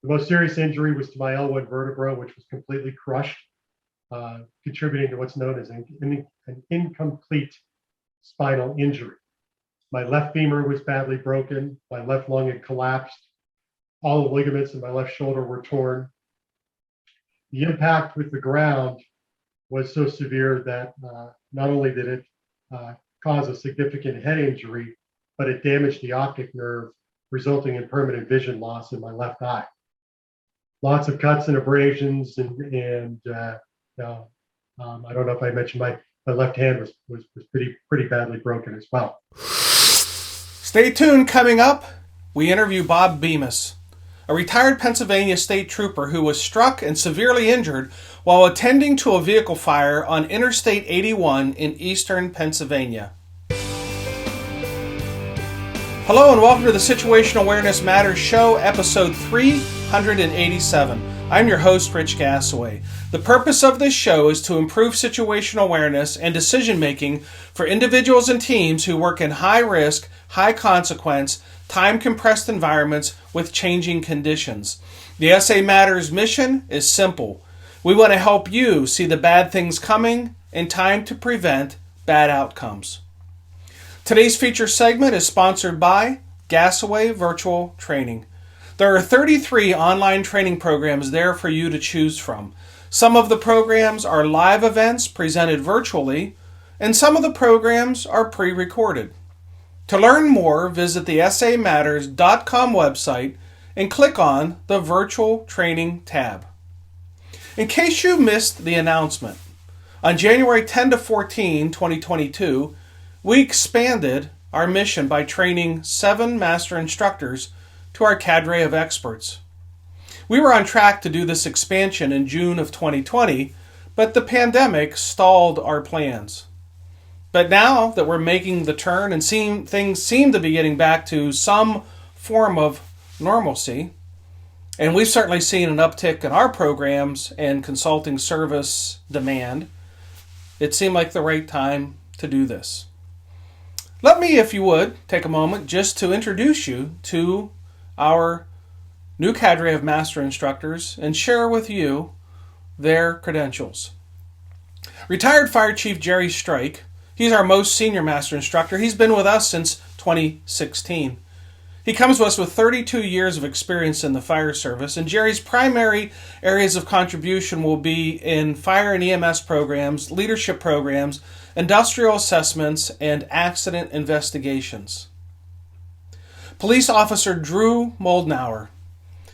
The most serious injury was to my L1 vertebra, which was completely crushed, contributing to what's known as an incomplete spinal injury. My left femur was badly broken. My left lung had collapsed. All the ligaments in my left shoulder were torn. The impact with the ground was so severe that not only did it cause a significant head injury, but it damaged the optic nerve, resulting in permanent vision loss in my left eye. Lots of cuts and abrasions, and I don't know if I mentioned my left hand was pretty badly broken as well. Stay tuned. Coming up, we interview Bob Bemis, a retired Pennsylvania state trooper who was struck and severely injured while attending to a vehicle fire on Interstate 81 in eastern Pennsylvania. Hello and welcome to the Situational Awareness Matters Show, episode 387. I'm your host, Rich Gassaway. The purpose of this show is to improve situational awareness and decision-making for individuals and teams who work in high-risk, high-consequence, time-compressed environments with changing conditions. The SA Matters mission is simple. We want to help you see the bad things coming in time to prevent bad outcomes. Today's feature segment is sponsored by Gassaway Virtual Training. There are 33 online training programs there for you to choose from. Some of the programs are live events presented virtually, and some of the programs are pre-recorded. To learn more, visit the samatters.com website and click on the Virtual Training tab. In case you missed the announcement, on January 10 to 14, 2022, we expanded our mission by training 7 master instructors to our cadre of experts. We were on track to do this expansion in June of 2020, but the pandemic stalled our plans. But now that we're making the turn and things seem to be getting back to some form of normalcy, and we've certainly seen an uptick in our programs and consulting service demand, it seemed like the right time to do this. Let me, if you would, take a moment just to introduce you to our new cadre of master instructors and share with you their credentials. Retired Fire Chief Jerry Strike, he's our most senior master instructor. He's been with us since 2016. He comes to us with 32 years of experience in the fire service, and Jerry's primary areas of contribution will be in fire and EMS programs, leadership programs, industrial assessments, and accident investigations. Police Officer Drew Moldenauer.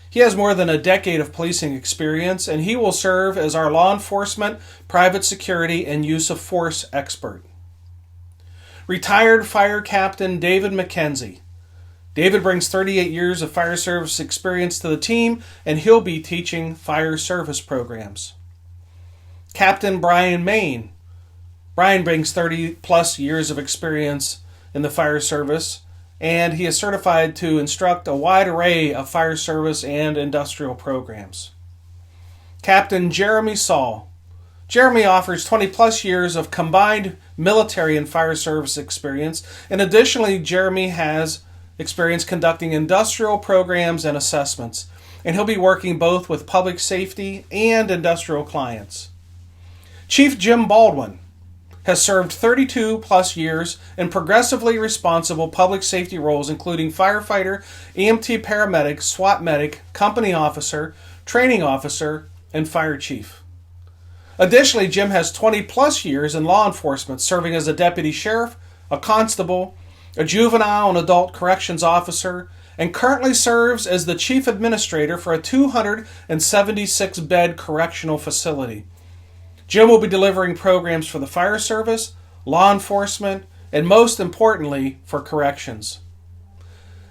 He has more than a decade of policing experience, and he will serve as our law enforcement, private security, and use of force expert. Retired Fire Captain David McKenzie. David brings 38 years of fire service experience to the team, and he'll be teaching fire service programs. Captain Brian Main. Brian brings 30 plus years of experience in the fire service, and he is certified to instruct a wide array of fire service and industrial programs. Captain Jeremy Saul. Jeremy offers 20 plus years of combined military and fire service experience, and additionally, Jeremy has experience conducting industrial programs and assessments, and he'll be working both with public safety and industrial clients. Chief Jim Baldwin has served 32 plus years in progressively responsible public safety roles, including firefighter, EMT paramedic, SWAT medic, company officer, training officer, and fire chief. Additionally, Jim has 20 plus years in law enforcement, serving as a deputy sheriff, a constable, a juvenile and adult corrections officer, and currently serves as the chief administrator for a 276-bed correctional facility. Jim will be delivering programs for the fire service, law enforcement, and most importantly, for corrections.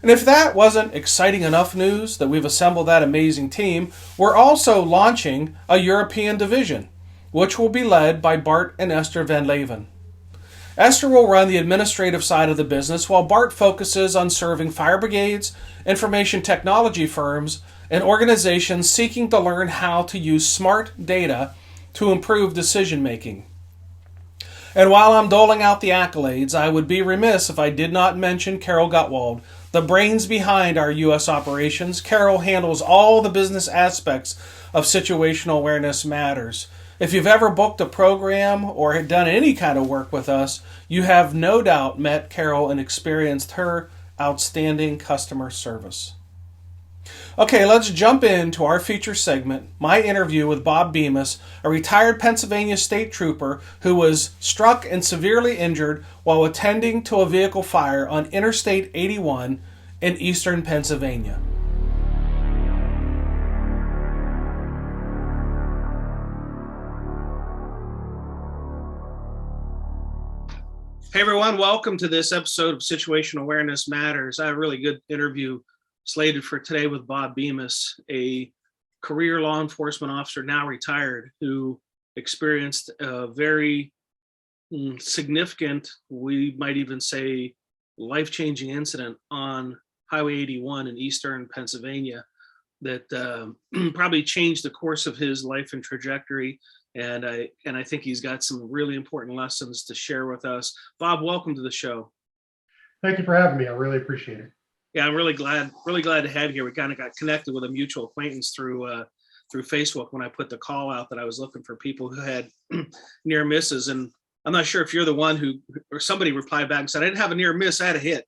And if that wasn't exciting enough news that we've assembled that amazing team, we're also launching a European division, which will be led by Bart and Esther Van Leven. Esther will run the administrative side of the business, while Bart focuses on serving fire brigades, information technology firms, and organizations seeking to learn how to use smart data to improve decision making. And while I'm doling out the accolades, I would be remiss if I did not mention Carol Gutwald, the brains behind our U.S. operations. Carol handles all the business aspects of situational awareness matters. If you've ever booked a program or had done any kind of work with us, you have no doubt met Carol and experienced her outstanding customer service. Okay, let's jump into our feature segment, my interview with Bob Bemis, a retired Pennsylvania state trooper who was struck and severely injured while attending to a vehicle fire on Interstate 81 in eastern Pennsylvania. Hey everyone, welcome to this episode of Situational Awareness Matters. I have a really good interview slated for today with Bob Bemis, a career law enforcement officer, now retired, who experienced a very significant, we might even say life-changing incident on Highway 81 in eastern Pennsylvania that probably changed the course of his life and trajectory. And I think he's got some really important lessons to share with us. Bob, welcome to the show. Thank you for having me. I really appreciate it. Yeah, I'm really glad to have you here. We kind of got connected with a mutual acquaintance through Facebook when I put the call out that I was looking for people who had near misses. And I'm not sure if you're the one who, or somebody replied back and said, I didn't have a near miss, I had a hit.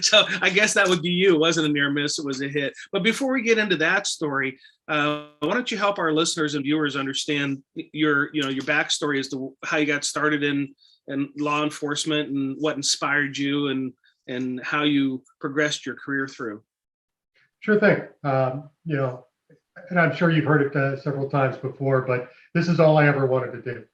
So I guess that would be you. It wasn't a near miss, it was a hit. But before we get into that story, why don't you help our listeners and viewers understand your backstory as to how you got started in law enforcement and what inspired you and how you progressed your career through. Sure thing. And I'm sure you've heard it several times before, but this is all I ever wanted to do.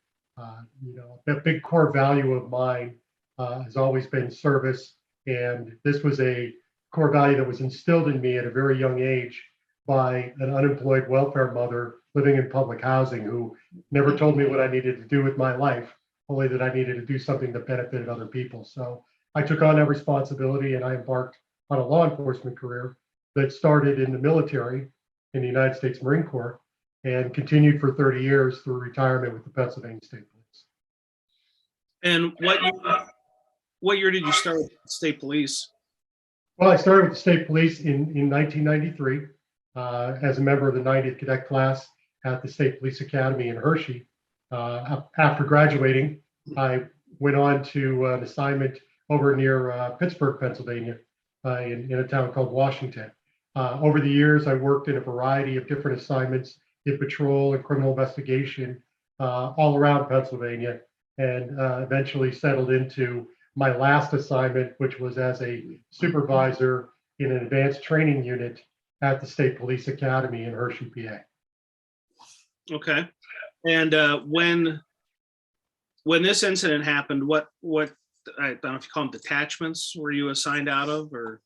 That big core value of mine has always been service. And this was a core value that was instilled in me at a very young age by an unemployed welfare mother living in public housing who never told me what I needed to do with my life, only that I needed to do something that benefited other people. So I took on that responsibility and I embarked on a law enforcement career that started in the military in the United States Marine Corps and continued for 30 years through retirement with the Pennsylvania State Police. And what year did you start with the state police? Well, I started with the state police in 1993 as a member of the 90th cadet class at the State Police Academy in Hershey. After graduating, I went on to an assignment over near Pittsburgh, Pennsylvania, in a town called Washington. Over the years, I worked in a variety of different assignments in patrol and criminal investigation all around Pennsylvania, and eventually settled into my last assignment, which was as a supervisor in an advanced training unit at the State Police Academy in Hershey, PA. Okay. And when this incident happened, what I don't know if you call them detachments were you assigned out of, or?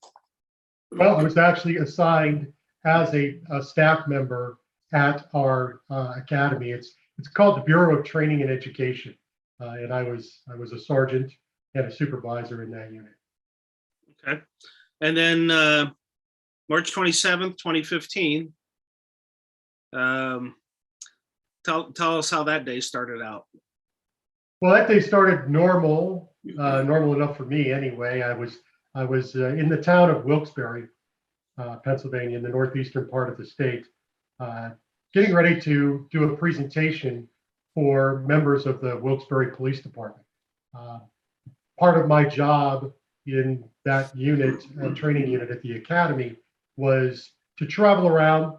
Well, I was actually assigned as a staff member at our academy. It's called the Bureau of Training and Education, and I was a sergeant and a supervisor in that unit. Okay, and then March 27th, 2015. Tell us how that day started out. Well, that day started normal enough for me anyway. I was in the town of Wilkes-Barre, Pennsylvania, in the northeastern part of the state, getting ready to do a presentation for members of the Wilkes-Barre Police Department. Part of my job in that unit, training unit at the academy, was to travel around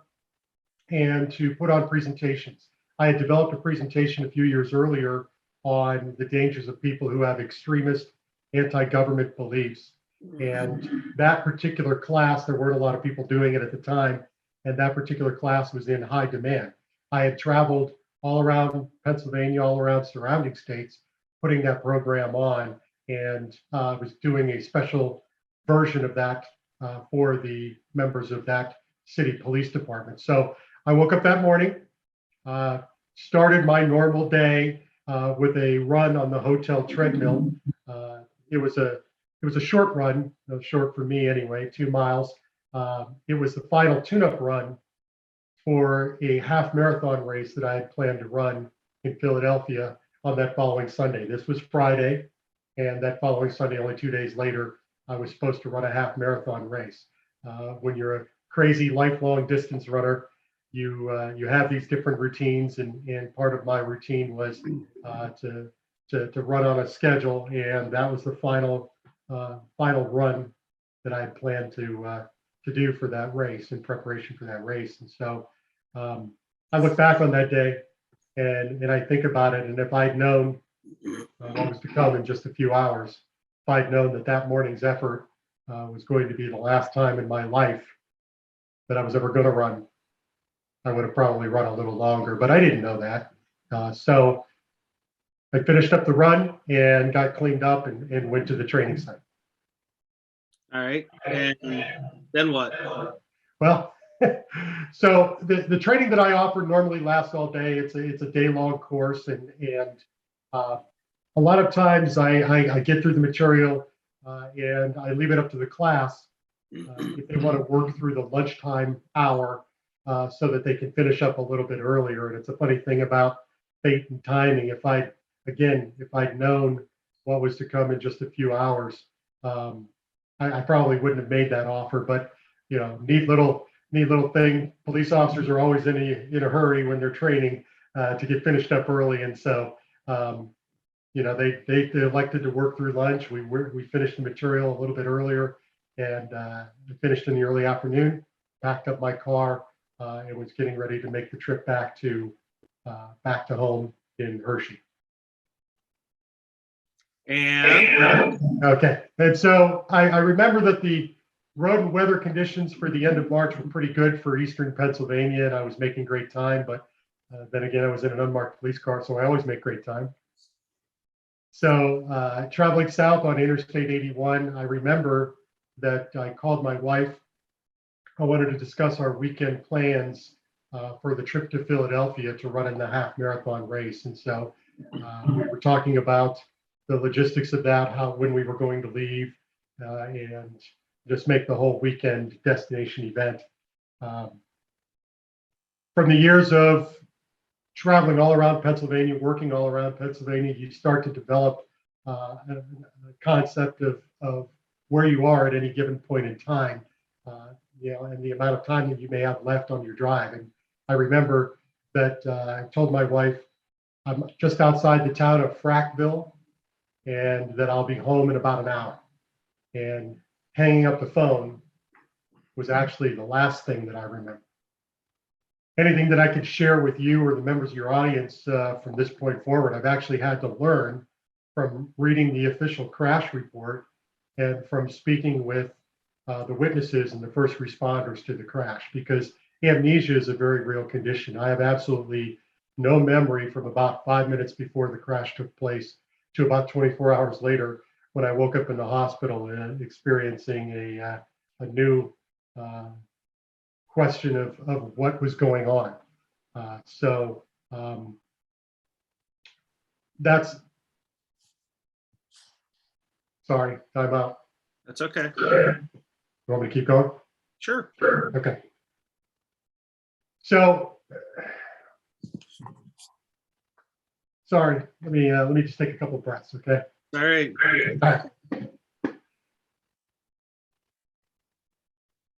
and to put on presentations. I had developed a presentation a few years earlier on the dangers of people who have extremist anti-government beliefs. And that particular class, there weren't a lot of people doing it at the time, and that particular class was in high demand. I had traveled all around Pennsylvania, all around surrounding states, putting that program on, and was doing a special version of that for the members of that city police department. So I woke up that morning, started my normal day with a run on the hotel treadmill. It was a short run, short for me anyway, 2 miles. It was the final tune-up run for a half marathon race that I had planned to run in Philadelphia on that following Sunday. This was Friday, and that following Sunday, only 2 days later, I was supposed to run a half marathon race. When you're a crazy lifelong distance runner, you have these different routines, and part of my routine was to run on a schedule, and that was the final run that I had planned to do for that race in preparation for that race. And so I look back on that day and I think about it, and if I'd known what was to come in just a few hours, if I'd known that that morning's effort was going to be the last time in my life that I was ever going to run, I would have probably run a little longer, but I didn't know that. So I finished up the run and got cleaned up and went to the training site. All right. And then what? Well, so the training that I offer normally lasts all day. It's a day-long course, and a lot of times I get through the material and I leave it up to the class if they want to work through the lunchtime hour so that they can finish up a little bit earlier. And it's a funny thing about fate and timing. If I'd known what was to come in just a few hours, I probably wouldn't have made that offer. But neat little thing. Police officers are always in a hurry when they're training to get finished up early, and so they elected to work through lunch. We finished the material a little bit earlier, and finished in the early afternoon. Packed up my car and was getting ready to make the trip back to home in Hershey. And okay, and so I remember that the road and weather conditions for the end of March were pretty good for eastern Pennsylvania, and I was making great time. But then again, I was in an unmarked police car, so I always make great time. So traveling south on Interstate 81, I remember that I called my wife. I wanted to discuss our weekend plans for the trip to Philadelphia to run in the half marathon race. And so we were talking about the logistics of that, when we were going to leave, and just make the whole weekend destination event. From the years of traveling all around Pennsylvania, working all around Pennsylvania, you start to develop a concept of where you are at any given point in time, and the amount of time that you may have left on your drive. And I remember that I told my wife, I'm just outside the town of Frackville, and that I'll be home in about an hour. And hanging up the phone was actually the last thing that I remember. Anything that I could share with you or the members of your audience from this point forward, I've actually had to learn from reading the official crash report and from speaking with the witnesses and the first responders to the crash, because amnesia is a very real condition. I have absolutely no memory from about 5 minutes before the crash took place to about 24 hours later, when I woke up in the hospital and experiencing a new question of what was going on. That's, sorry, time out. that's okay. You want me to keep going? Sure. Okay. So, sorry, let me just take a couple of breaths, okay? All right. All right.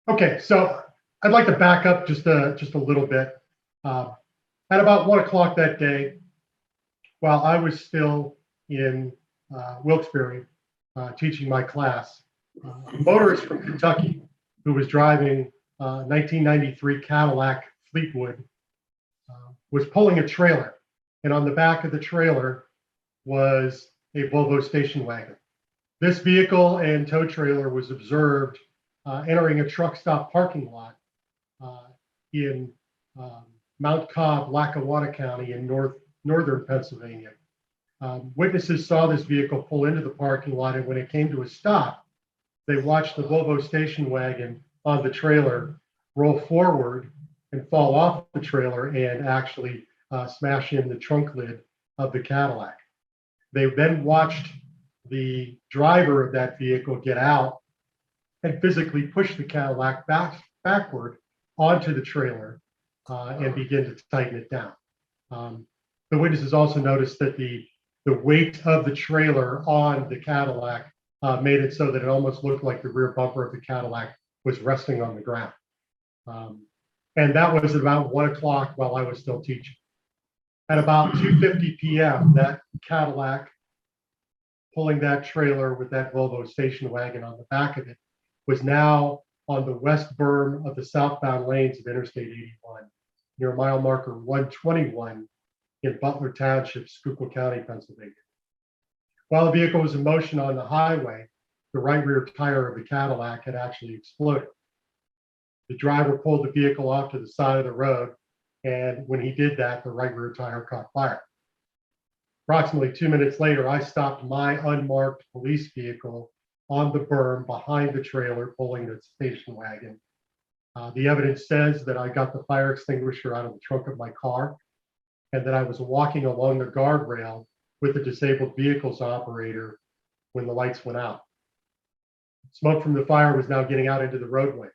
Okay, so I'd like to back up just a little bit. At about 1 o'clock that day, while I was still in Wilkes-Barre teaching my class, a motorist from Kentucky who was driving a 1993 Cadillac Fleetwood was pulling a trailer, and on the back of the trailer was a Volvo station wagon. This vehicle and tow trailer was observed entering a truck stop parking lot in Mount Cobb, Lackawanna County in northern Pennsylvania. Witnesses saw this vehicle pull into the parking lot, and when it came to a stop, they watched the Volvo station wagon on the trailer roll forward and fall off the trailer and actually smash in the trunk lid of the Cadillac. They then watched the driver of that vehicle get out and physically push the Cadillac backward onto the trailer and begin to tighten it down. The witnesses also noticed that the weight of the trailer on the Cadillac made it so that it almost looked like the rear bumper of the Cadillac was resting on the ground. And that was about 1 o'clock while I was still teaching. At about 2:50 p.m., that Cadillac pulling that trailer with that Volvo station wagon on the back of it was now on the west berm of the southbound lanes of Interstate 81 near mile marker 121 in Butler Township, Schuylkill County, Pennsylvania. While the vehicle was in motion on the highway, the right rear tire of the Cadillac had actually exploded. The driver pulled the vehicle off to the side of the road, and when he did that, the right rear tire caught fire. Approximately 2 minutes later, I stopped my unmarked police vehicle on the berm behind the trailer pulling the station wagon. The evidence says that I got the fire extinguisher out of the trunk of my car and that I was walking along the guardrail with the disabled vehicles operator when the lights went out. Smoke from the fire was now getting out into the roadway.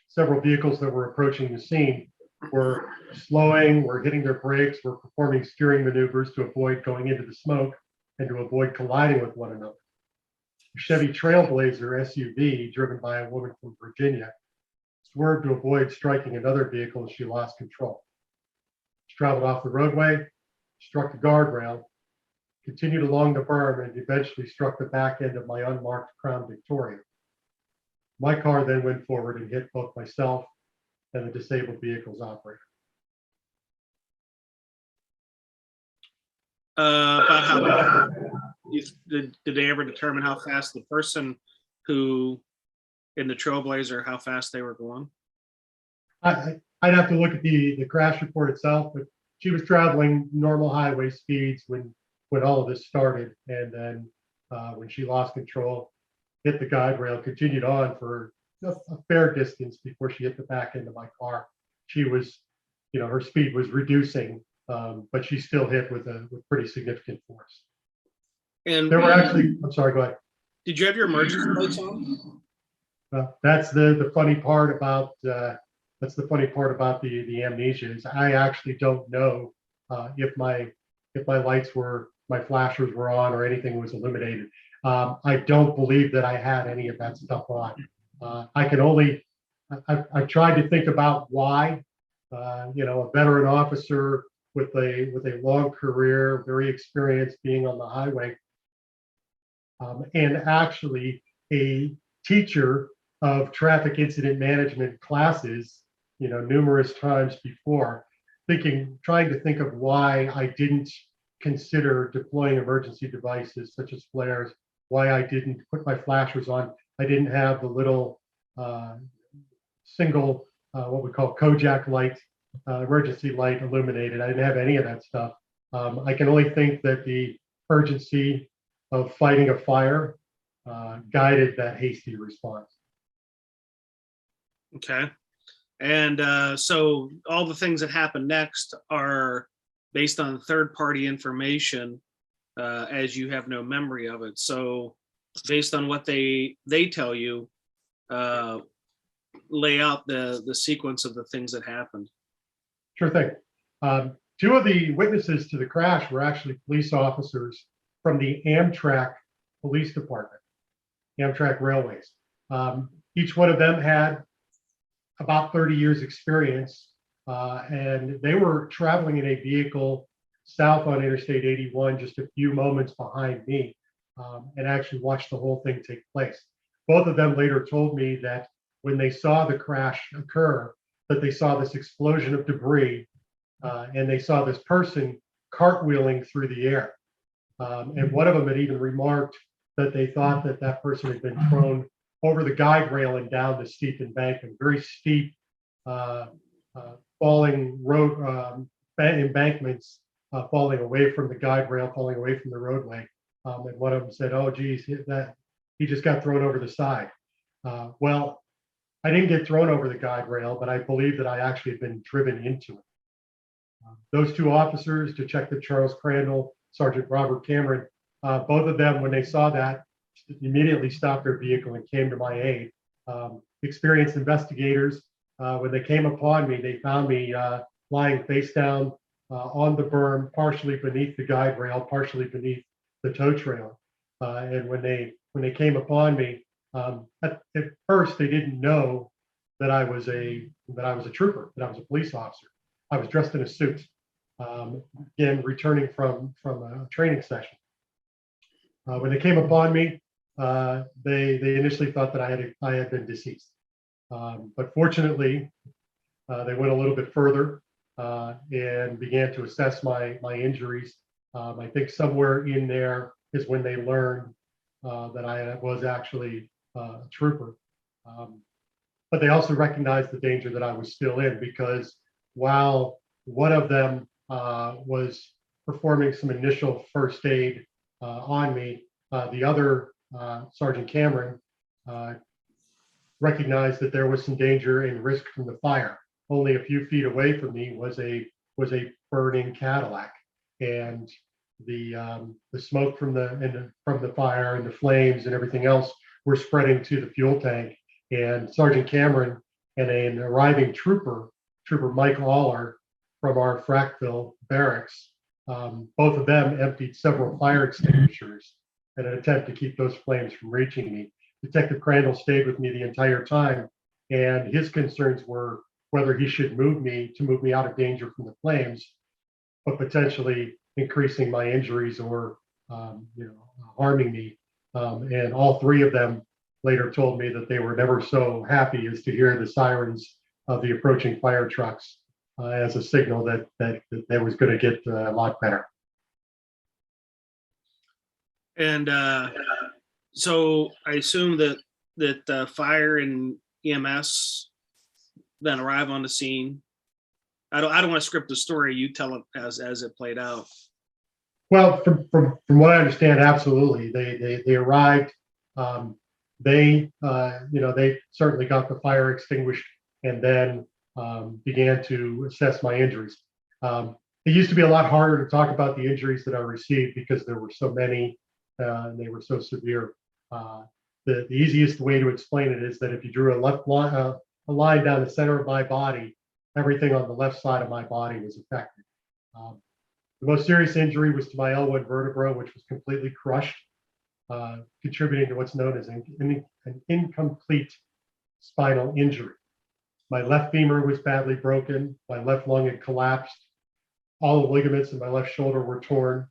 Several vehicles that were approaching the scene were slowing, were hitting their brakes, were performing steering maneuvers to avoid going into the smoke and to avoid colliding with one another. A Chevy Trailblazer SUV, driven by a woman from Virginia, swerved to avoid striking another vehicle as she lost control. She traveled off the roadway, struck the guardrail, continued along the berm, and eventually struck the back end of my unmarked Crown Victoria. My car then went forward and hit both myself and the disabled vehicle's operator. About how did they ever determine how fast the person who in the Trailblazer, how fast they were going? I'd have to look at the crash report itself, but she was traveling normal highway speeds when all of this started, and then when she lost control, hit the guide rail, continued on for a fair distance before she hit the back end of my car. She was, her speed was reducing, but she still hit with pretty significant force. And there were actually, I'm sorry, go ahead. Did you have your emergency lights on? That's the funny part about the amnesia is I actually don't know if my lights were, my flashers were on or anything was illuminated. I don't believe that I had any of that stuff on. I can only, I've tried to think about why, a veteran officer with a long career, very experienced being on the highway, and actually a teacher of traffic incident management classes, numerous times before, trying to think of why I didn't consider deploying emergency devices such as flares, why I didn't put my flashers on. I didn't have the little single, what we call Kojak light, emergency light illuminated. I didn't have any of that stuff. I can only think that the urgency of fighting a fire guided that hasty response. Okay. And so all the things that happen next are based on third-party information, as you have no memory of it. So based on what they tell you, lay out the sequence of the things that happened. Sure thing. Two of the witnesses to the crash were actually police officers from the Amtrak Police Department, Amtrak Railways. Each one of them had about 30 years experience, and they were traveling in a vehicle south on Interstate 81, just a few moments behind me, and actually watched the whole thing take place. Both of them later told me that when they saw the crash occur, that they saw this explosion of debris, and they saw this person cartwheeling through the air. And one of them had even remarked that they thought that person had been thrown over the guide rail and down the steep embankment, very steep, falling road embankments, falling away from the guide rail, falling away from the roadway. And one of them said, "Oh, geez, he just got thrown over the side." Well, I didn't get thrown over the guide rail, but I believe that I actually had been driven into it. Those two officers, Detective Charles Crandall, Sergeant Robert Cameron, both of them, when they saw that, immediately stopped their vehicle and came to my aid. Experienced investigators, when they came upon me, they found me lying face down on the berm, partially beneath the guide rail, partially beneath the tow trail. And when they came upon me, at first they didn't know that I was a trooper, that I was a police officer. I was dressed in a suit, again returning from a training session. When they came upon me, they initially thought that I had been deceased, but fortunately, they went a little bit further and began to assess my injuries. I think somewhere in there is when they learned that I was actually a trooper. But they also recognized the danger that I was still in, because while one of them was performing some initial first aid on me, the other, Sergeant Cameron, recognized that there was some danger and risk from the fire. Only a few feet away from me was a burning Cadillac, and the smoke from the fire and the flames and everything else were spreading to the fuel tank. And Sergeant Cameron and an arriving trooper Mike Aller from our Frackville barracks, both of them emptied several fire extinguishers in an attempt to keep those flames from reaching me. Detective Crandall stayed with me the entire time, and his concerns were whether he should move me out of danger from the flames, but potentially increasing my injuries or harming me. And all three of them later told me that they were never so happy as to hear the sirens of the approaching fire trucks as a signal that they was going to get a lot better. And so I assume that fire and EMS then arrive on the scene. I don't want to script the story. You tell it as it played out. Well, from what I understand, absolutely. They arrived. They certainly got the fire extinguished and then began to assess my injuries. It used to be a lot harder to talk about the injuries that I received because there were so many and they were so severe. The easiest way to explain it is that if you drew a line down the center of my body, everything on the left side of my body was affected. The most serious injury was to my L1 vertebra, which was completely crushed, contributing to what's known as an incomplete spinal injury. My left femur was badly broken. My left lung had collapsed. All the ligaments in my left shoulder were torn.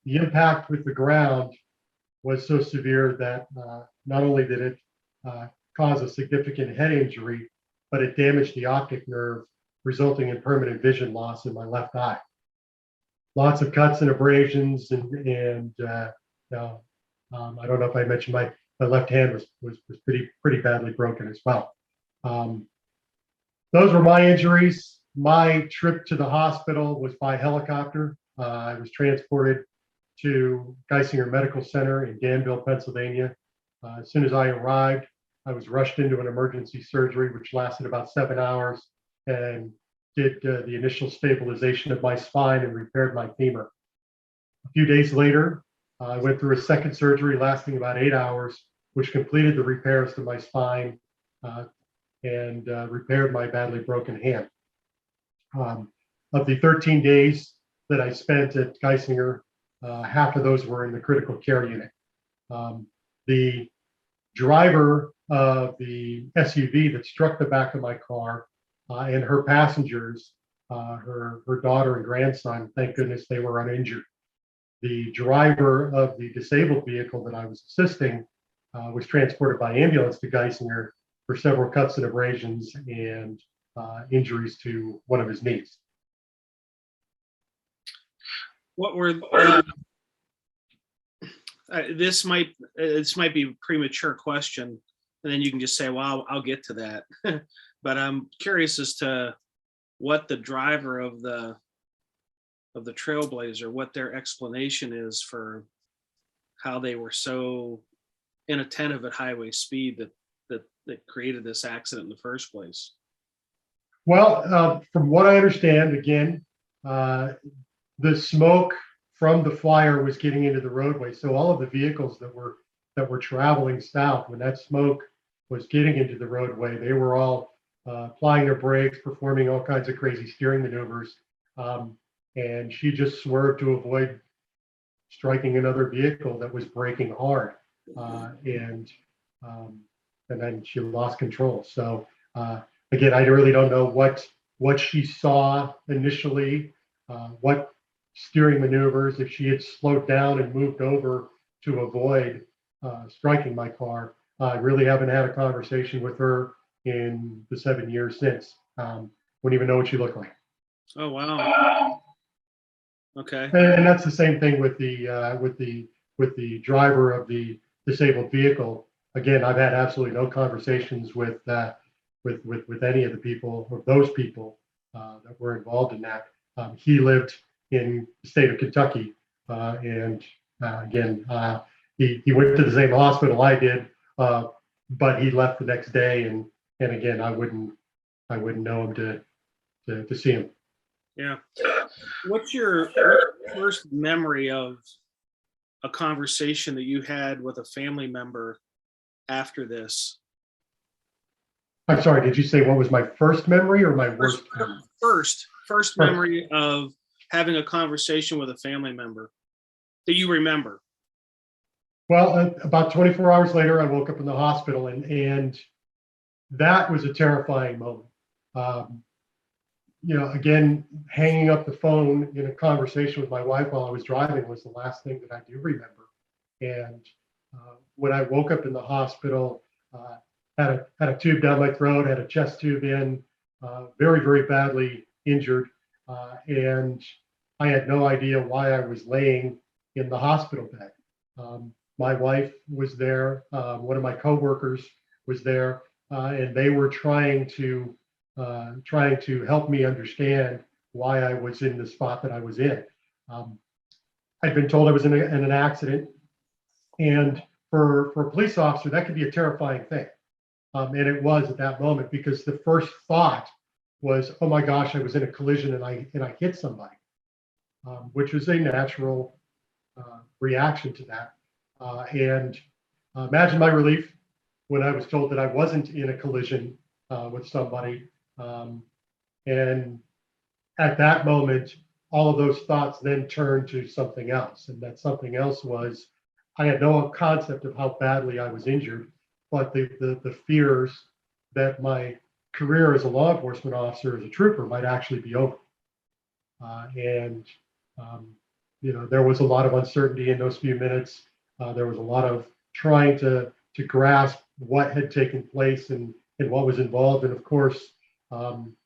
The impact with the ground was so severe that not only did it cause a significant head injury, but it damaged the optic nerve, resulting in permanent vision loss in my left eye. Lots of cuts and abrasions, and I don't know if I mentioned my left hand was pretty badly broken as well. Those were my injuries. My trip to the hospital was by helicopter. I was transported to Geisinger Medical Center in Danville, Pennsylvania. As soon as I arrived, I was rushed into an emergency surgery, which lasted about 7 hours, and did the initial stabilization of my spine and repaired my femur. A few days later, I went through a second surgery lasting about 8 hours, which completed the repairs to my spine and repaired my badly broken hand. Of the 13 days that I spent at Geisinger, half of those were in the critical care unit. The driver of the SUV that struck the back of my car and her passengers, her daughter and grandson, thank goodness they were uninjured. The driver of the disabled vehicle that I was assisting was transported by ambulance to Geisinger for several cuts and abrasions and injuries to one of his knees. What were this might be a premature question, and then you can just say, well, I'll get to that. But I'm curious as to what the driver of the Trailblazer, what their explanation is for how they were so inattentive at highway speed that created this accident in the first place. Well, from what I understand, again, the smoke from the fire was getting into the roadway. So all of the vehicles that were traveling south, when that smoke was getting into the roadway, they were all applying their brakes, performing all kinds of crazy steering maneuvers. And she just swerved to avoid striking another vehicle that was braking hard. and then she lost control. So again, I really don't know what she saw initially, what steering maneuvers, if she had slowed down and moved over to avoid striking my car. I really haven't had a conversation with her in the 7 years since. Wouldn't even know what she looked like. Oh, wow. Okay. And that's the same thing with the driver of the disabled vehicle. Again, I've had absolutely no conversations with any of the people or those people that were involved in that. He lived in the state of Kentucky, and again, he went to the same hospital I did, but he left the next day, and again, I wouldn't know him to see him. Yeah. What's your first memory of a conversation that you had with a family member after I'm sorry, did you say what was my first memory or my worst memory? First memory of having a conversation with a family member that you remember? Well, about 24 hours later, I woke up in the hospital, and that was a terrifying moment. Again, hanging up the phone in a conversation with my wife while I was driving was the last thing that I do remember. And when I woke up in the hospital, had a tube down my throat, had a chest tube in, very, very badly injured. And I had no idea why I was laying in the hospital bed. My wife was there, one of my coworkers was there, and they were trying to help me understand why I was in the spot that I was in. I'd been told I was in an accident, and for a police officer, that could be a terrifying thing. And it was at that moment, because the first thought was, oh my gosh, I was in a collision and I hit somebody, which was a natural reaction to that. And imagine my relief when I was told that I wasn't in a collision with somebody. And at that moment, all of those thoughts then turned to something else. And that something else was, I had no concept of how badly I was injured, but the fears that my career as a law enforcement officer, as a trooper, might actually be over. There was a lot of uncertainty in those few minutes. There was a lot of trying to grasp what had taken place and what was involved. And of course,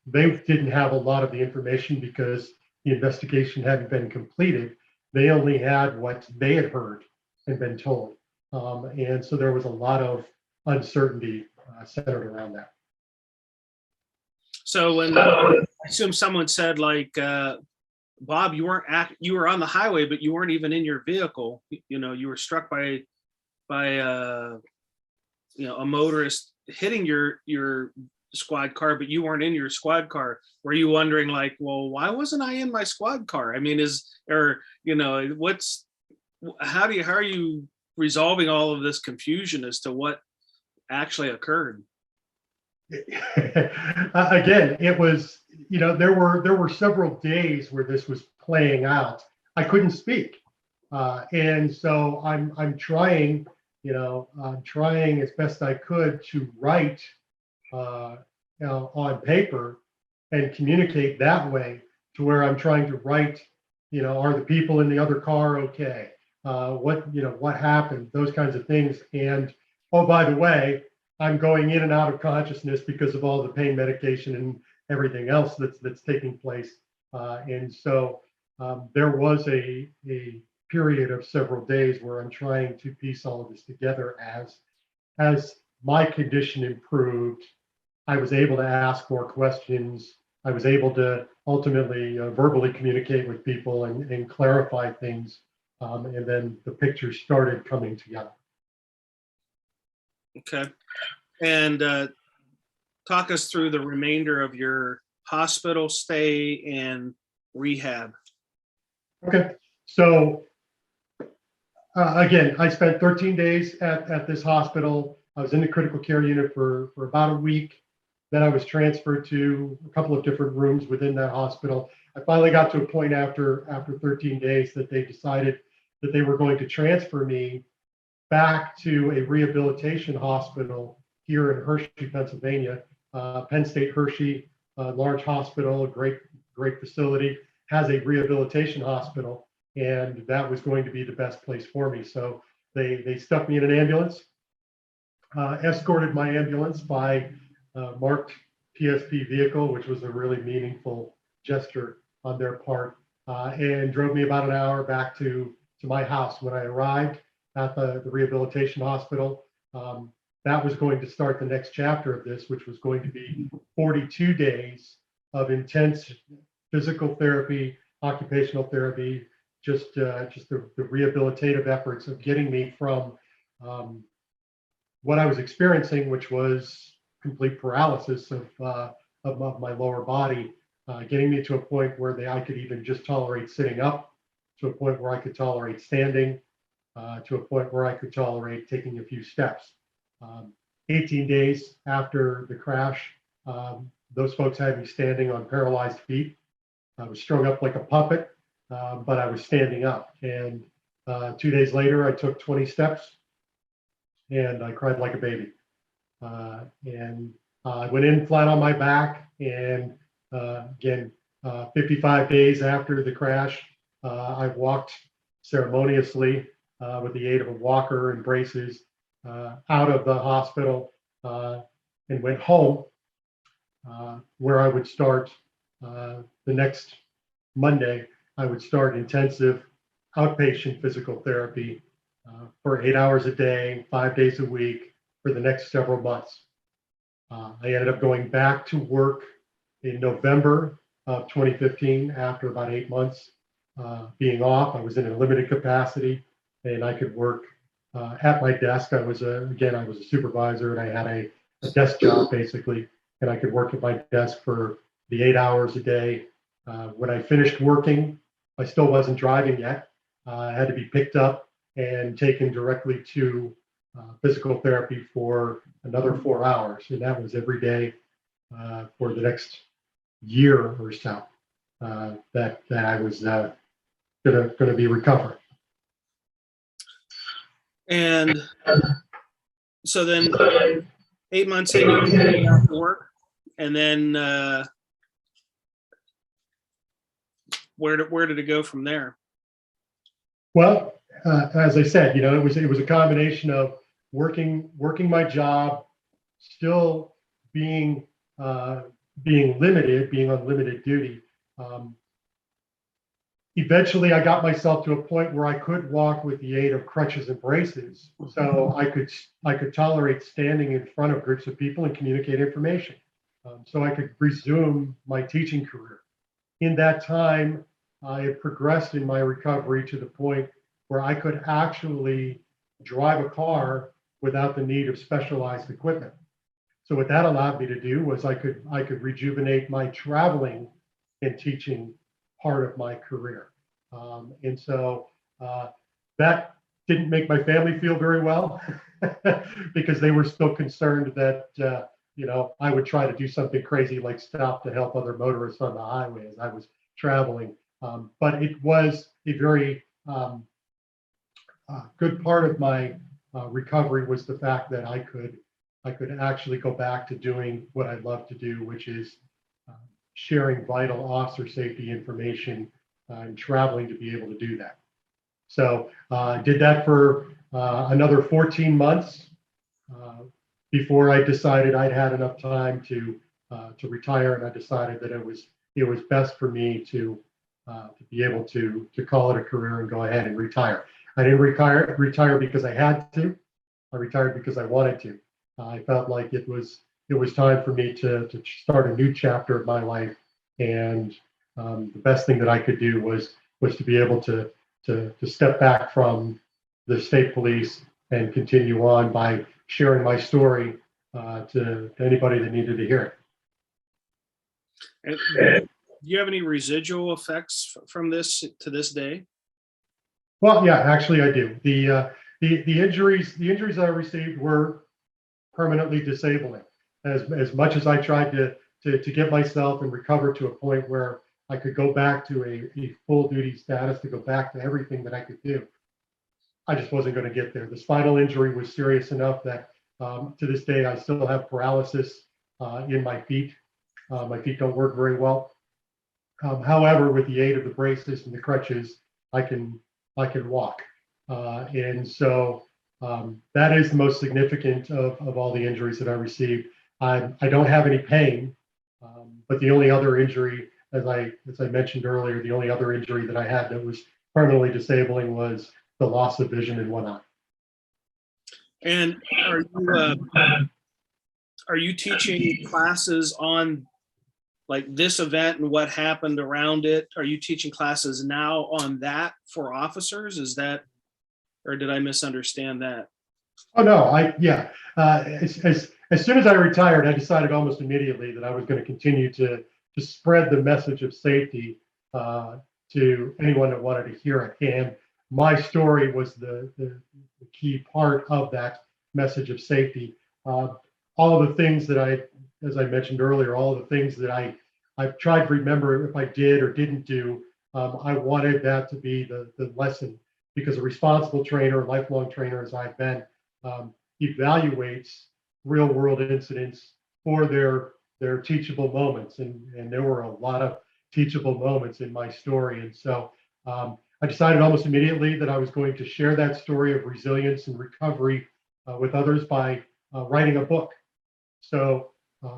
they didn't have a lot of the information because the investigation hadn't been completed. They only had what they had heard and been told. And so there was a lot of uncertainty centered around that. So when I assume someone said, like, Bob, you were on the highway, but you weren't even in your vehicle. You were struck by a motorist hitting your squad car, but you weren't in your squad car. Were you wondering, like, well, why wasn't I in my squad car? I mean, how are you resolving all of this confusion as to what actually occurred? Again, it was, there were several days where this was playing out. I couldn't speak. And so I'm trying as best I could to write on paper and communicate that way, to where I'm trying to write, are the people in the other car okay? What happened? Those kinds of things. And, oh, by the way, I'm going in and out of consciousness because of all the pain medication and everything else that's taking place. And so there was a period of several days where I'm trying to piece all of this together. As my condition improved, I was able to ask more questions. I was able to ultimately verbally communicate with people and clarify things. And then the picture started coming together. Okay. And talk us through the remainder of your hospital stay and rehab. Okay. So again, I spent 13 days at this hospital. I was in the critical care unit for about a week. Then I was transferred to a couple of different rooms within that hospital. I finally got to a point after 13 days that they decided that they were going to transfer me back to a rehabilitation hospital here in Hershey, Pennsylvania. Penn State Hershey, large hospital, great facility, has a rehabilitation hospital, and that was going to be the best place for me. So they stuck me in an ambulance, escorted my ambulance by marked PSP vehicle, which was a really meaningful gesture on their part, and drove me about an hour back to my house. When I arrived at the rehabilitation hospital, that was going to start the next chapter of this, which was going to be 42 days of intense physical therapy, occupational therapy, just the rehabilitative efforts of getting me from what I was experiencing, which was complete paralysis of my lower body, getting me to a point where I could even just tolerate sitting up, to a point where I could tolerate standing, to a point where I could tolerate taking a few steps. 18 days after the crash, those folks had me standing on paralyzed feet. I was strung up like a puppet, but I was standing up. And 2 days later, I took 20 steps and I cried like a baby. And I went in flat on my back. And again, 55 days after the crash, I walked ceremoniously with the aid of a walker and braces out of the hospital and went home, where I would start the next Monday. I would start intensive outpatient physical therapy for 8 hours a day, 5 days a week for the next several months. I ended up going back to work in November of 2015 after about 8 months being off. I was in a limited capacity and I could work at my desk. I was a supervisor and I had a desk job basically, and I could work at my desk for the 8 hours a day. When I finished working, I still wasn't driving yet. I had to be picked up and taken directly to physical therapy for another 4 hours. And that was every day for the next year or so that I was gonna be recovering. And so then 8 months in, you came out to work, and then where did it go from there? Well, as I said, it was a combination of working my job, still being on limited duty. Eventually, I got myself to a point where I could walk with the aid of crutches and braces, so I could tolerate standing in front of groups of people and communicate information. So I could resume my teaching career. In that time, I had progressed in my recovery to the point where I could actually drive a car without the need of specialized equipment. So what that allowed me to do was I could rejuvenate my traveling and teaching part of my career. And so that didn't make my family feel very well because they were still concerned that I would try to do something crazy like stop to help other motorists on the highway as I was traveling. But it was a very good part of my recovery was the fact that I could actually go back to doing what I love to do, which is sharing vital officer safety information and traveling to be able to do that. So I did that for another 14 months before I decided I'd had enough time to retire, and I decided that it was best for me to be able to call it a career and go ahead and retire. I didn't retire because I had to. I retired because I wanted to. I felt like it was time for me to start a new chapter of my life, and the best thing that I could do was to be able to step back from the state police and continue on by sharing my story to anybody that needed to hear it. And do you have any residual effects from this to this day? Well, yeah, actually I do. The injuries I received were permanently disabling. As much as I tried to get myself and recover to a point where I could go back to a full duty status, to go back to everything that I could do. I just wasn't going to get there. The spinal injury was serious enough that to this day I still have paralysis in my feet. My feet don't work very well. However, with the aid of the braces and the crutches, I can walk. And so that is the most significant of all the injuries that I received. I don't have any pain, but the only other injury, as I mentioned earlier, the only other injury that I had that was permanently disabling was the loss of vision in one eye. And are you teaching classes on like this event and what happened around it? Are you teaching classes now on that for officers? Is that, or did I misunderstand that? Oh no, yeah. As soon as I retired, I decided almost immediately that I was going to continue to spread the message of safety to anyone that wanted to hear it. And my story was the key part of that message of safety. All of the things that as I mentioned earlier, all of the things that I've tried to remember if I did or didn't do, I wanted that to be the lesson, because a responsible trainer, a lifelong trainer as I've been, evaluates real world incidents for their teachable moments. And there were a lot of teachable moments in my story. And so I decided almost immediately that I was going to share that story of resilience and recovery with others by writing a book. So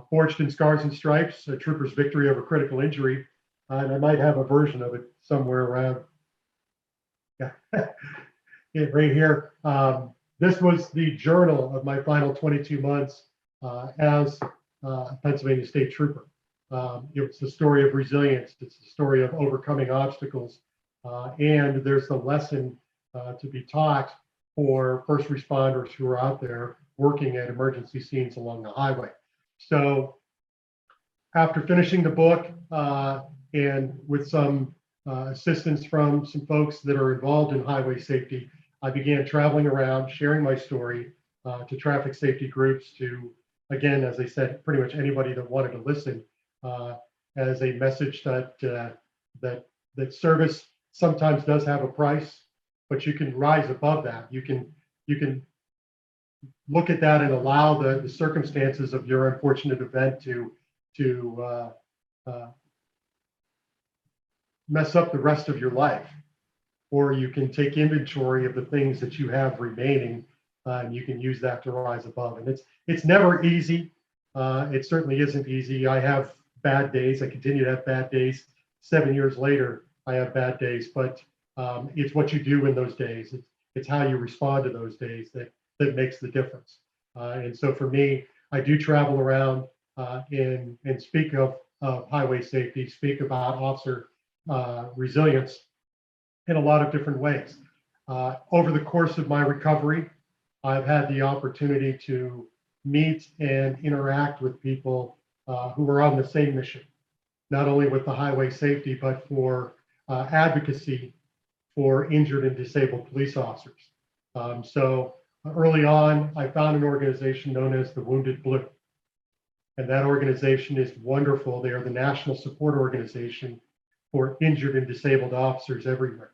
Forged in Scars and Stripes, A Trooper's Victory Over Critical Injury. And I might have a version of it somewhere around. Yeah, right here. This was the journal of my final 22 months as a Pennsylvania State Trooper. It's the story of resilience. It's the story of overcoming obstacles. And there's the lesson to be taught for first responders who are out there working at emergency scenes along the highway. So after finishing the book and with some assistance from some folks that are involved in highway safety, I began traveling around, sharing my story to traffic safety groups, to, again, as I said, pretty much anybody that wanted to listen, as a message that service sometimes does have a price, but you can rise above that. You can look at that and allow the circumstances of your unfortunate event to mess up the rest of your life. Or you can take inventory of the things that you have remaining, and you can use that to rise above. And it's never easy. It certainly isn't easy. I have bad days. I continue to have bad days. 7 years later, I have bad days, but it's what you do in those days. It's how you respond to those days that makes the difference. And so for me, I do travel around and speak of highway safety, speak about officer resilience in a lot of different ways. Over the course of my recovery, I've had the opportunity to meet and interact with people who are on the same mission, not only with the highway safety, but for advocacy for injured and disabled police officers. So early on, I found an organization known as the Wounded Blue. And that organization is wonderful. They are the national support organization for injured and disabled officers everywhere.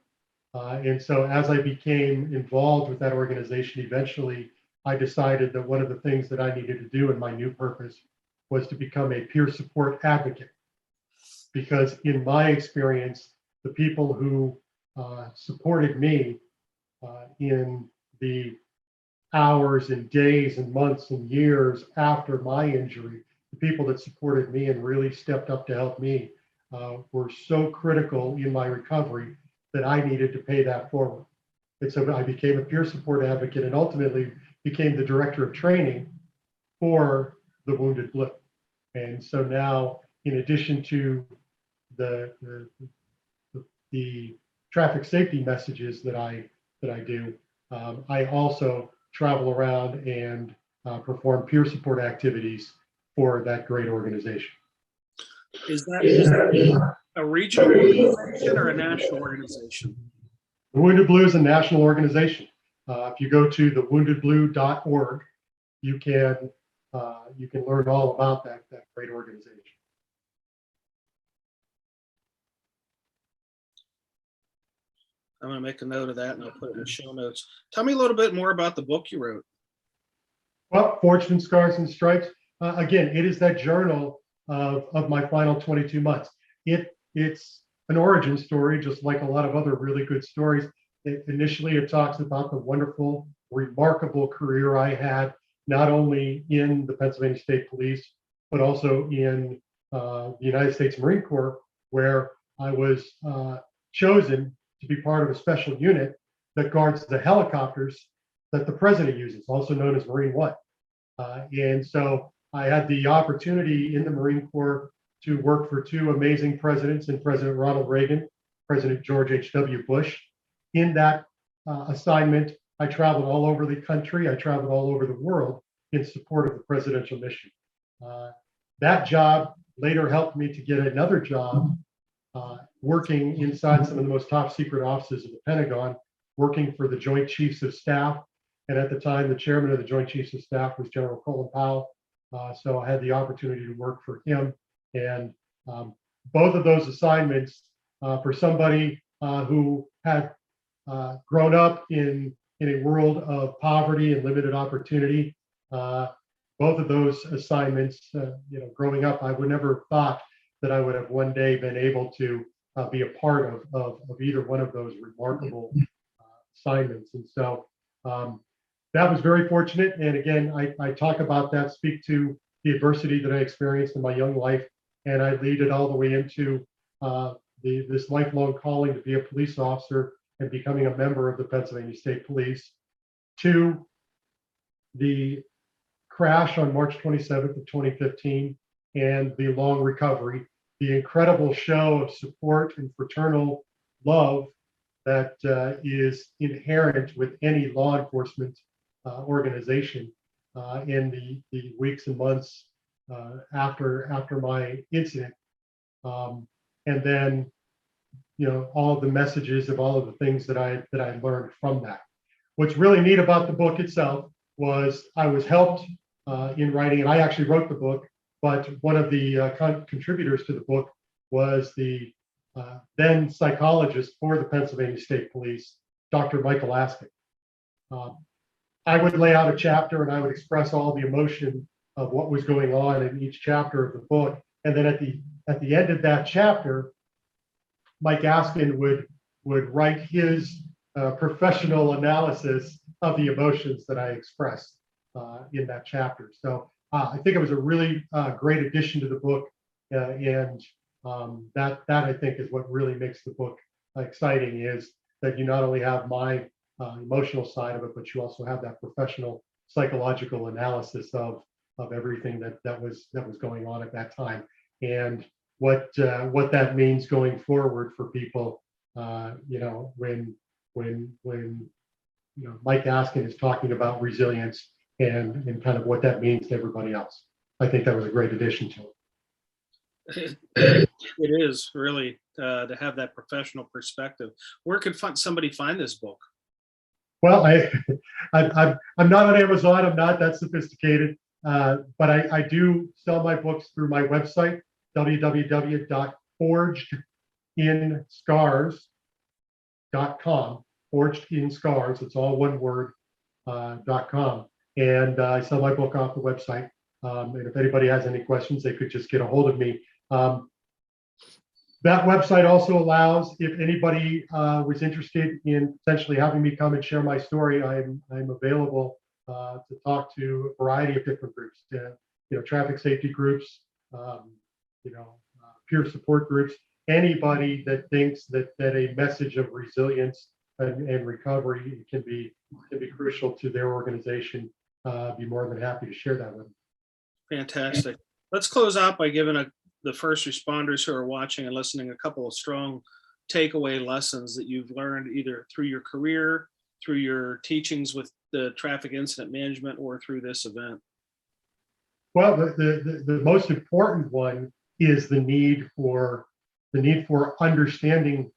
And so as I became involved with that organization, eventually I decided that one of the things that I needed to do in my new purpose was to become a peer support advocate. Because in my experience, the people who supported me in the hours and days and months and years after my injury, the people that supported me and really stepped up to help me were so critical in my recovery that I needed to pay that forward. And so I became a peer support advocate and ultimately became the director of training for the Wounded Blue. And so now, in addition to the traffic safety messages that I do, I also travel around and perform peer support activities for that great organization. Is that a regional organization or a national organization? The Wounded Blue is a national organization. If you go to thewoundedblue.org, you can learn all about that great organization. I'm going to make a note of that and I'll put it in the show notes. Tell me a little bit more about the book you wrote. Well, Fortune, Scars, and Stripes. Again, it is that journal of my final 22 months. It's an origin story, just like a lot of other really good stories. Initially, it talks about the wonderful, remarkable career I had, not only in the Pennsylvania State Police, but also in the United States Marine Corps, where I was chosen to be part of a special unit that guards the helicopters that the president uses, also known as Marine One. And so I had the opportunity in the Marine Corps to work for two amazing presidents, and President Ronald Reagan, President George H.W. Bush. In that assignment, I traveled all over the country. I traveled all over the world in support of the presidential mission. That job later helped me to get another job working inside some of the most top secret offices of the Pentagon, working for the Joint Chiefs of Staff. And at the time, the chairman of the Joint Chiefs of Staff was General Colin Powell. So I had the opportunity to work for him. And both of those assignments, for somebody who had grown up in a world of poverty and limited opportunity, both of those assignments, growing up, I would never have thought that I would have one day been able to be a part of either one of those remarkable assignments. And so that was very fortunate. And again, I talk about that, speak to the adversity that I experienced in my young life, and I lead it all the way into this lifelong calling to be a police officer and becoming a member of the Pennsylvania State Police, to the crash on March 27th of 2015 and the long recovery, the incredible show of support and fraternal love that is inherent with any law enforcement organization in the weeks and months after my incident, and then all of the messages of all of the things that I learned from that. What's really neat about the book itself was I was helped in writing, and I actually wrote the book, but one of the contributors to the book was the then psychologist for the Pennsylvania State Police, Dr. Michael Askin. I would lay out a chapter and I would express all the emotion of what was going on in each chapter of the book. And then at the end of that chapter, Mike Askin would write his professional analysis of the emotions that I expressed in that chapter. So I think it was a really great addition to the book, and that I think is what really makes the book exciting, is that you not only have my emotional side of it, but you also have that professional psychological analysis of everything that was going on at that time, and what that means going forward for people. When Mike Askin is talking about resilience and kind of what that means to everybody else. I think that was a great addition to it. It is really to have that professional perspective. Where could somebody find this book? Well, I'm not on Amazon. I'm not that sophisticated, but I do sell my books through my website, www.forgedinscars.com. Forged in Scars, it's all one word, .com. And I sell my book off the website. And if anybody has any questions, they could just get a hold of me. That website also allows, if anybody was interested in potentially having me come and share my story, I'm available to talk to a variety of different groups, traffic safety groups, peer support groups, anybody that thinks that a message of resilience and recovery can be crucial to their organization. Be more than happy to share that with them. Fantastic. Let's close out by giving the first responders who are watching and listening a couple of strong takeaway lessons that you've learned either through your career, through your teachings with the traffic incident management, or through this event. Well, the most important one is the need for understanding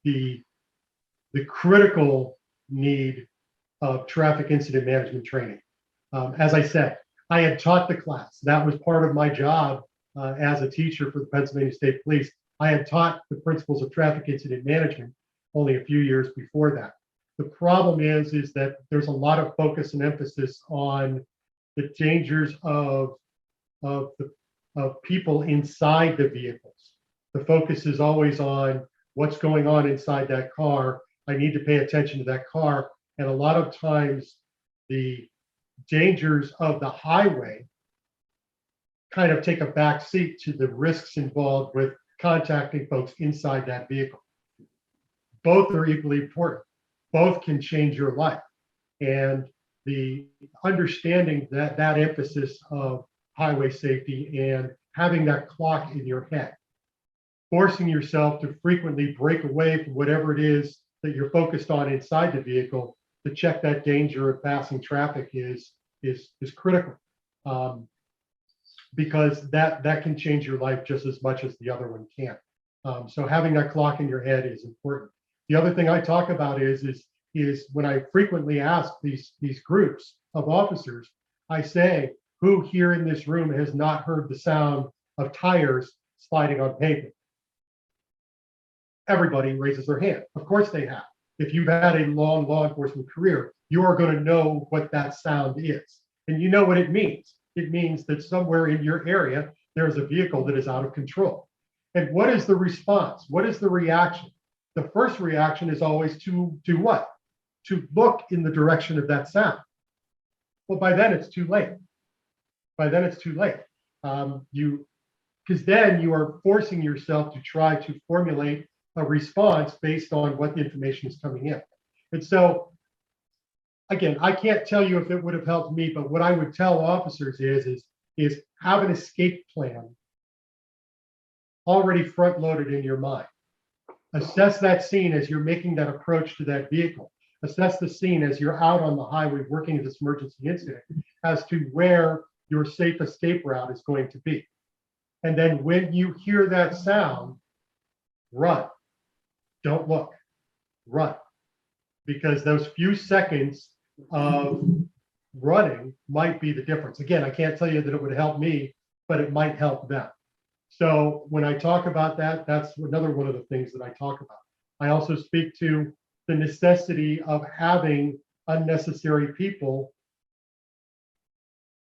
the critical need of traffic incident management training. As I said, I had taught the class. That was part of my job as a teacher for the Pennsylvania State Police. I had taught the principles of traffic incident management. only a few years before that. The problem is that there's a lot of focus and emphasis on the dangers of people inside the vehicles. The focus is always on what's going on inside that car. I need to pay attention to that car. And a lot of times the dangers of the highway kind of take a back seat to the risks involved with contacting folks inside that vehicle. Both are equally important. Both can change your life. And the understanding that emphasis of highway safety and having that clock in your head, forcing yourself to frequently break away from whatever it is that you're focused on inside the vehicle to check that danger of passing traffic is critical, because that can change your life just as much as the other one can. So having that clock in your head is important. The other thing I talk about is when I frequently ask these groups of officers, I say, who here in this room has not heard the sound of tires sliding on pavement? Everybody raises their hand. Of course they have. If you've had a long law enforcement career, you are going to know what that sound is. And you know what it means. It means that somewhere in your area, there's a vehicle that is out of control. And what is the response? What is the reaction? The first reaction is always to do what? To look in the direction of that sound. Well, by then it's too late. By then it's too late. Because then you are forcing yourself to try to formulate a response based on what information is coming in. And so, again, I can't tell you if it would have helped me, but what I would tell officers is have an escape plan already front loaded in your mind. Assess that scene as you're making that approach to that vehicle. Assess the scene as you're out on the highway working this emergency incident as to where your safe escape route is going to be. And then when you hear that sound, run. Don't look, run. Because those few seconds of running might be the difference. Again, I can't tell you that it would help me, but it might help them. So when I talk about that, that's another one of the things that I talk about. I also speak to the necessity of having unnecessary people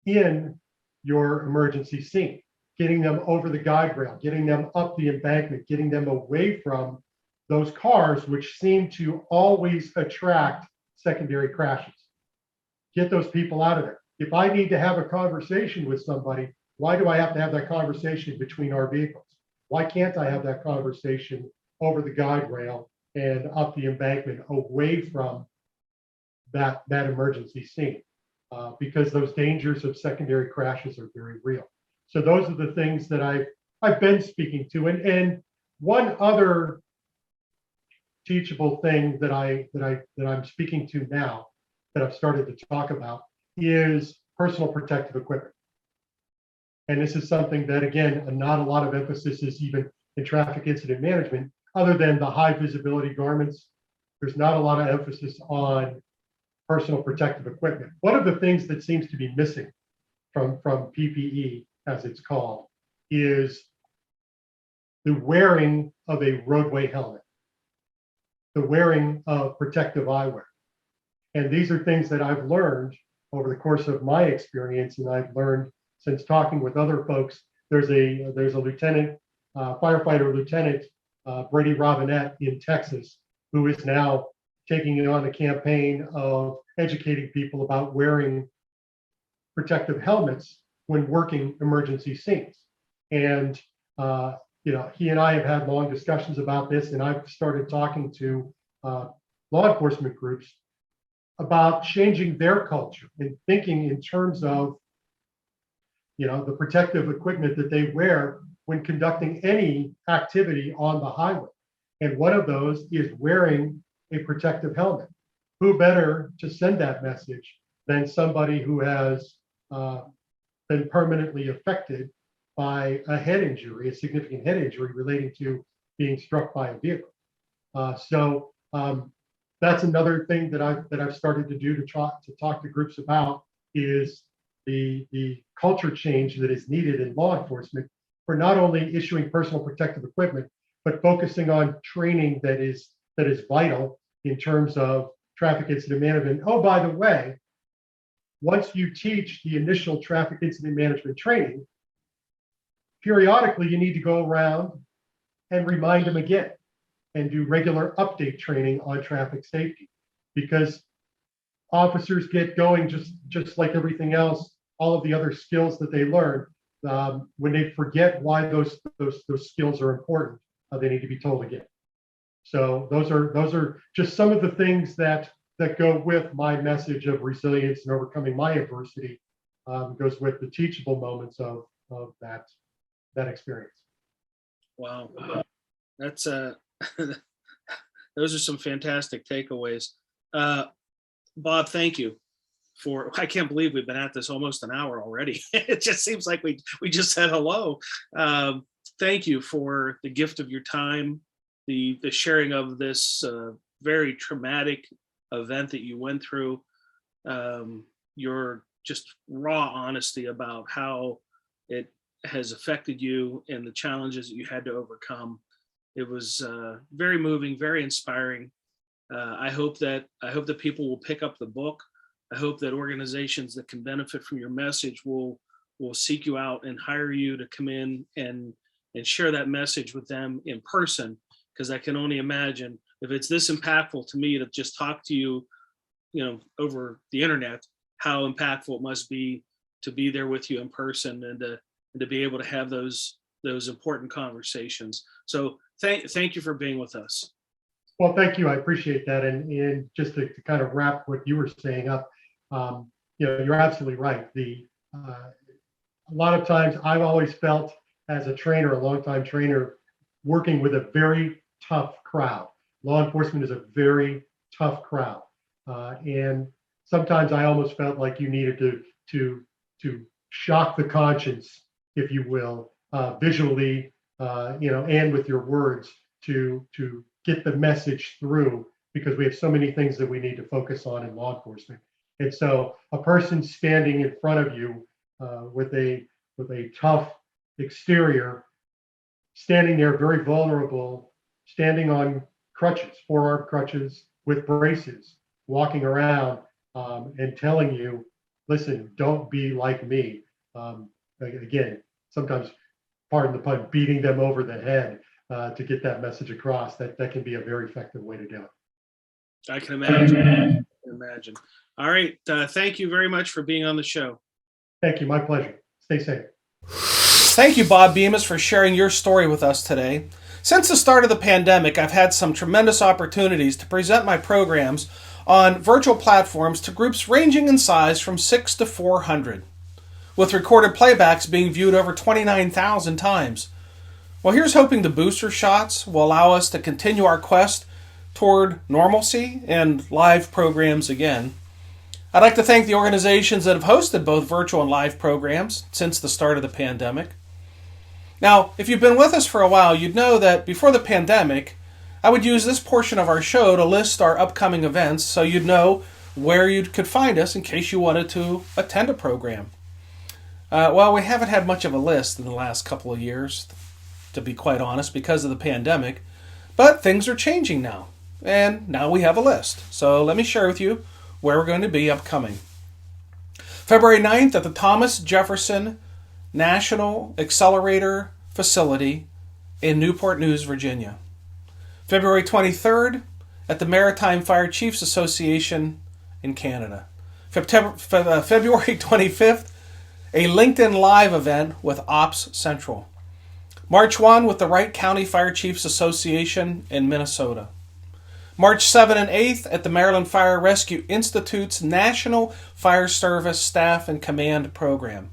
in your emergency scene, getting them over the guide rail, getting them up the embankment, getting them away from those cars which seem to always attract secondary crashes. Get those people out of there. If I need to have a conversation with somebody, why do I have to have that conversation between our vehicles? Why can't I have that conversation over the guide rail and up the embankment away from that emergency scene? Because those dangers of secondary crashes are very real. So those are the things that I've been speaking to. And one other teachable thing that I'm speaking to now that I've started to talk about is personal protective equipment. And this is something that, again, not a lot of emphasis is even in traffic incident management, other than the high visibility garments. There's not a lot of emphasis on personal protective equipment. One of the things that seems to be missing from PPE, as it's called, is the wearing of a roadway helmet, the wearing of protective eyewear. And these are things that I've learned over the course of my experience, and I've learned since talking with other folks. There's a lieutenant, firefighter lieutenant, Brady Robinette in Texas, who is now taking on a campaign of educating people about wearing protective helmets when working emergency scenes. And he and I have had long discussions about this, and I've started talking to law enforcement groups about changing their culture and thinking in terms of the protective equipment that they wear when conducting any activity on the highway. And one of those is wearing a protective helmet. Who better to send that message than somebody who has been permanently affected by a head injury, a significant head injury relating to being struck by a vehicle. So that's another thing that I've started to do to talk to groups about is the culture change that is needed in law enforcement for not only issuing personal protective equipment, but focusing on training that is that is vital in terms of traffic incident management. Oh, by the way, once you teach the initial traffic incident management training, periodically you need to go around and remind them again and do regular update training on traffic safety, because officers get going just like everything else, all of the other skills that they learn. When they forget why those skills are important, they need to be told again. So those are just some of the things that go with my message of resilience and overcoming my adversity. Goes with the teachable moments of that experience. Wow, that's those are some fantastic takeaways. Bob, thank you for. I can't believe we've been at this almost an hour already. It just seems like we just said hello. Thank you for the gift of your time, the sharing of this very traumatic event that you went through, your just raw honesty about how it has affected you and the challenges that you had to overcome. It was very moving, very inspiring. I hope that people will pick up the book. I hope that organizations that can benefit from your message will seek you out and hire you to come in and share that message with them in person, because I can only imagine if it's this impactful to me to just talk to you, over the internet, how impactful it must be to be there with you in person and to be able to have those important conversations. So thank you for being with us. Well, thank you. I appreciate that. And just to kind of wrap what you were saying up, you're absolutely right. A lot of times I've always felt as a trainer, a longtime trainer, working with a very tough crowd. Law enforcement is a very tough crowd. And sometimes I almost felt like you needed to shock the conscience, if you will, visually, and with your words to get the message through, because we have so many things that we need to focus on in law enforcement. And so a person standing in front of you with a tough exterior, standing there very vulnerable, standing on crutches, forearm crutches with braces, walking around and telling you, listen, don't be like me. Again, sometimes, pardon the pun, beating them over the head to get that message across, that can be a very effective way to do it. I can imagine. All right. Thank you very much for being on the show. Thank you. My pleasure. Stay safe. Thank you, Bob Bemis, for sharing your story with us today. Since the start of the pandemic, I've had some tremendous opportunities to present my programs on virtual platforms to groups ranging in size from 6 to 400, with recorded playbacks being viewed over 29,000 times. Well, here's hoping the booster shots will allow us to continue our quest toward normalcy and live programs again. I'd like to thank the organizations that have hosted both virtual and live programs since the start of the pandemic. Now, if you've been with us for a while, you'd know that before the pandemic, I would use this portion of our show to list our upcoming events so you'd know where you could find us in case you wanted to attend a program. Well, we haven't had much of a list in the last couple of years, to be quite honest, because of the pandemic, but things are changing now, and now we have a list. So let me share with you where we're going to be upcoming. February 9th at the Thomas Jefferson National Accelerator Facility in Newport News, Virginia. February 23rd at the Maritime Fire Chiefs Association in Canada. February 25th, a LinkedIn Live event with Ops Central. March 1 with the Wright County Fire Chiefs Association in Minnesota. March 7 and 8th at the Maryland Fire Rescue Institute's National Fire Service Staff and Command Program.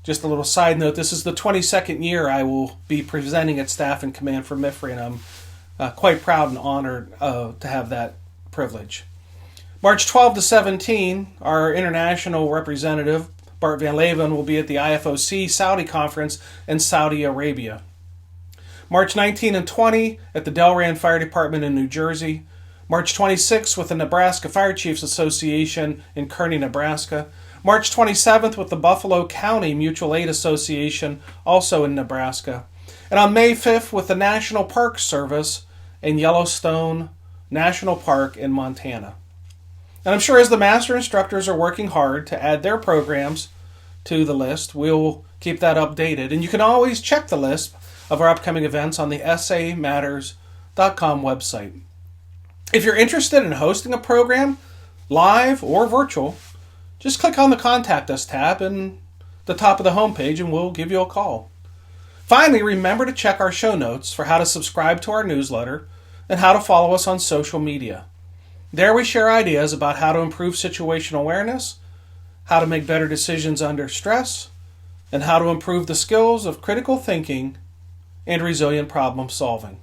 Just a little side note, this is the 22nd year I will be presenting at Staff and Command for MIFRE, and I'm quite proud and honored to have that privilege. March 12 to 17, our international representative, Bart Van Leeuwen, will be at the IFOC Saudi Conference in Saudi Arabia. March 19 and 20 at the Delran Fire Department in New Jersey. March 26 with the Nebraska Fire Chiefs Association in Kearney, Nebraska. March 27th with the Buffalo County Mutual Aid Association, also in Nebraska. And on May 5th with the National Park Service and Yellowstone National Park in Montana. And I'm sure as the master instructors are working hard to add their programs to the list, we'll keep that updated. And you can always check the list of our upcoming events on the SAMatters.com website. If you're interested in hosting a program, live or virtual, just click on the Contact Us tab in the top of the homepage and we'll give you a call. Finally, remember to check our show notes for how to subscribe to our newsletter and how to follow us on social media. There we share ideas about how to improve situational awareness, how to make better decisions under stress, and how to improve the skills of critical thinking and resilient problem solving.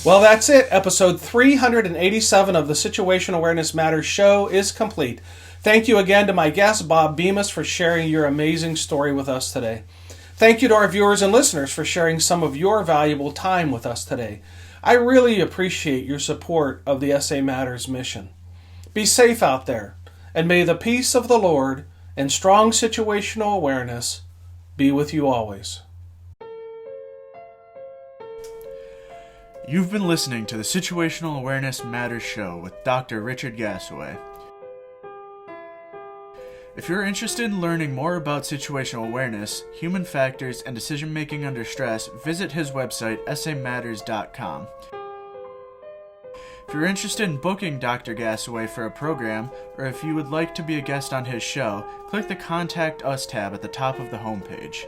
Well, that's it. Episode 387 of the Situational Awareness Matters show is complete. Thank you again to my guest, Bob Bemis, for sharing your amazing story with us today. Thank you to our viewers and listeners for sharing some of your valuable time with us today. I really appreciate your support of the SA Matters mission. Be safe out there, and may the peace of the Lord and strong situational awareness be with you always. You've been listening to the Situational Awareness Matters show with Dr. Richard Gassaway. If you're interested in learning more about situational awareness, human factors, and decision-making under stress, visit his website, samatters.com. If you're interested in booking Dr. Gassaway for a program, or if you would like to be a guest on his show, click the Contact Us tab at the top of the homepage.